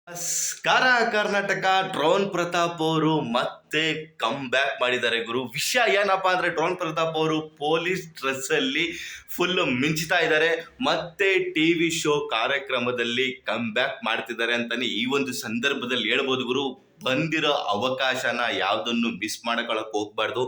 ನಮಸ್ಕಾರ ಕರ್ನಾಟಕ. ಡ್ರೋನ್ ಪ್ರತಾಪ್ ಅವರು ಮತ್ತೆ ಕಮ್ ಬ್ಯಾಕ್ ಮಾಡಿದ್ದಾರೆ ಗುರು. ವಿಷಯ ಏನಪ್ಪಾ ಅಂದ್ರೆ ಡ್ರೋನ್ ಪ್ರತಾಪ್ ಅವರು ಪೊಲೀಸ್ ಡ್ರೆಸ್ ಅಲ್ಲಿ ಫುಲ್ ಮಿಂಚ್ತಾ ಇದ್ದಾರೆ. ಮತ್ತೆ ಟಿವಿ ಶೋ ಕಾರ್ಯಕ್ರಮದಲ್ಲಿ ಕಮ್ ಬ್ಯಾಕ್ ಮಾಡ್ತಿದ್ದಾರೆ ಅಂತಾನೆ ಈ ಒಂದು ಸಂದರ್ಭದಲ್ಲಿ ಹೇಳ್ಬೋದು ಗುರು. ಬಂದಿರೋ ಅವಕಾಶನ ಯಾವ್ದನ್ನು ಮಿಸ್ ಮಾಡ್ಕೊಳಕ್ ಹೋಗ್ಬಾರ್ದು.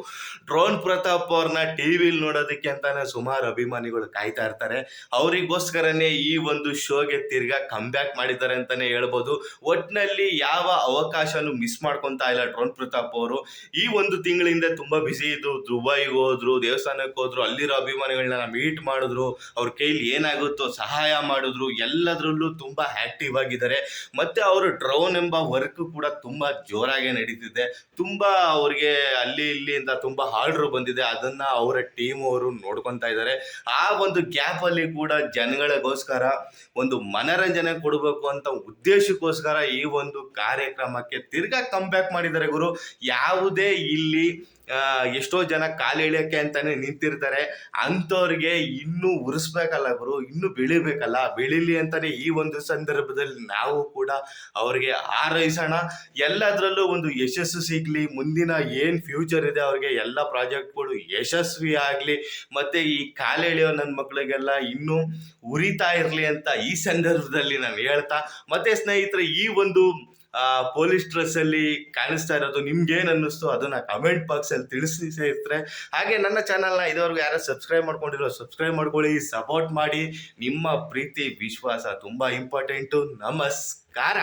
ಡ್ರೋನ್ ಪ್ರತಾಪ್ ಅವ್ರನ್ನ ಟಿವಿಲಿ ನೋಡೋದಕ್ಕೆ ಅಂತಾನೆ ಸುಮಾರು ಅಭಿಮಾನಿಗಳು ಕಾಯ್ತಾ ಇರ್ತಾರೆ. ಅವರಿಗೋಸ್ಕರನೇ ಈ ಒಂದು ಶೋಗೆ ತಿರ್ಗಾ ಕಮ್ ಬ್ಯಾಕ್ ಮಾಡಿದ್ದಾರೆ ಅಂತಾನೆ ಹೇಳ್ಬೋದು. ಒಟ್ನಲ್ಲಿ ಯಾವ ಅವಕಾಶನೂ ಮಿಸ್ ಮಾಡ್ಕೊಂತ ಇಲ್ಲ ಡ್ರೋನ್ ಪ್ರತಾಪ್ ಅವರು. ಈ ಒಂದು ತಿಂಗಳಿಂದ ತುಂಬಾ ಬಿಸಿ ಇದ್ದು ದುಬೈಗೆ ಹೋದ್ರು, ದೇವಸ್ಥಾನಕ್ಕೆ ಹೋದ್ರು, ಅಲ್ಲಿರೋ ಅಭಿಮಾನಿಗಳನ್ನ ಮೀಟ್ ಮಾಡಿದ್ರು, ಅವ್ರ ಕೈಲಿ ಏನಾಗುತ್ತೋ ಸಹಾಯ ಮಾಡಿದ್ರು, ಎಲ್ಲದರಲ್ಲೂ ತುಂಬಾ ಆಕ್ಟಿವ್ ಆಗಿದ್ದಾರೆ. ಮತ್ತೆ ಅವರು ಡ್ರೋನ್ ಎಂಬ ವರ್ಕ್ ಕೂಡ ತುಂಬಾ ಜೋರಾಗಿ ನಡೀತಿದೆ. ತುಂಬಾ ಅವ್ರಿಗೆ ಅಲ್ಲಿ ಇಲ್ಲಿಂದ ತುಂಬಾ ಆರ್ಡರ್ ಬಂದಿದೆ. ಅದನ್ನ ಅವರ ಟೀಮ್ ಅವರು ನೋಡ್ಕೊಂತಾ ಇದ್ದಾರೆ. ಆ ಒಂದು ಗ್ಯಾಪ್ ಅಲ್ಲಿ ಕೂಡ ಜನಗಳಿಗೋಸ್ಕರ ಒಂದು ಮನರಂಜನೆ ಕೊಡಬೇಕು ಅಂತ ಉದ್ದೇಶಕ್ಕೋಸ್ಕರ ಈ ಒಂದು ಕಾರ್ಯಕ್ರಮಕ್ಕೆ ತಿರ್ಗಾ ಕಮ್ ಬ್ಯಾಕ್ ಮಾಡಿದ್ದಾರೆ ಗುರು. ಯಾವುದೇ ಇಲ್ಲಿ ಎಷ್ಟೋ ಜನ ಕಾಲು ಎಳಿಯಕ್ಕೆ ಅಂತಾನೆ ನಿಂತಿರ್ತಾರೆ. ಅಂಥವ್ರಿಗೆ ಇನ್ನೂ ಉರಿಸ್ಬೇಕಲ್ಲ ಗುರು, ಇನ್ನೂ ಬೆಳಿಬೇಕಲ್ಲ. ಬೆಳಿಲಿ ಅಂತಾನೆ ಈ ಒಂದು ಸಂದರ್ಭದಲ್ಲಿ ನಾವು ಕೂಡ ಅವ್ರಿಗೆ ಹಾರೈಸೋಣ. ಎಲ್ಲದರಲ್ಲೂ ಒಂದು ಯಶಸ್ಸು ಸಿಗ್ಲಿ. ಮುಂದಿನ ಏನು ಫ್ಯೂಚರ್ ಇದೆ ಅವ್ರಿಗೆ ಎಲ್ಲ ಪ್ರಾಜೆಕ್ಟ್ಗಳು ಯಶಸ್ವಿ ಆಗಲಿ. ಮತ್ತೆ ಈ ಕಾಲು ಎಳೆಯೋ ನನ್ನ ಮಕ್ಕಳಿಗೆಲ್ಲ ಇನ್ನೂ ಉರಿತಾ ಇರಲಿ ಅಂತ ಈ ಸಂದರ್ಭದಲ್ಲಿ ನಾನು ಹೇಳ್ತಾ, ಮತ್ತೆ ಸ್ನೇಹಿತರೆ ಈ ಒಂದು ಪೊಲೀಸ್ ಡ್ರೆಸ್ ಅಲ್ಲಿ ಕಾಣಿಸ್ತಾ ಇರೋದು ನಿಮ್ಗೇನು ಅನ್ನಿಸ್ತು ಅದನ್ನ ಕಮೆಂಟ್ ಬಾಕ್ಸ್ ಅಲ್ಲಿ ತಿಳಿಸಿ ಸ್ನೇಹಿತರೆ. ಹಾಗೆ ನನ್ನ ಚಾನಲ್ನ ಇದುವರೆಗೂ ಯಾರು ಸಬ್ಸ್ಕ್ರೈಬ್ ಮಾಡ್ಕೊಂಡಿರೋ ಸಬ್ಸ್ಕ್ರೈಬ್ ಮಾಡ್ಕೊಳ್ಳಿ, ಸಪೋರ್ಟ್ ಮಾಡಿ. ನಿಮ್ಮ ಪ್ರೀತಿ ವಿಶ್ವಾಸ ತುಂಬಾ ಇಂಪಾರ್ಟೆಂಟು. ನಮಸ್ಕಾರ.